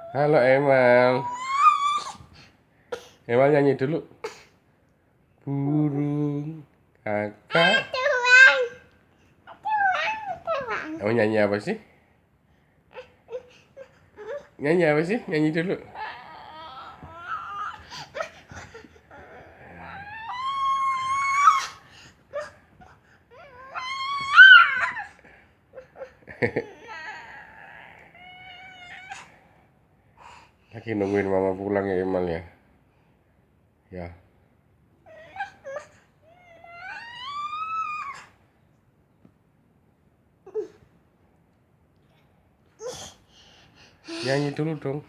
Halo Emal. Emal nyanyi dulu. Burung kakak. Kamu nyanyi apa sih? Nyanyi apa sih? Nyanyi dulu. Lagi nungguin mama pulang ya Emal ya. Ya. Nyanyi dulu dong.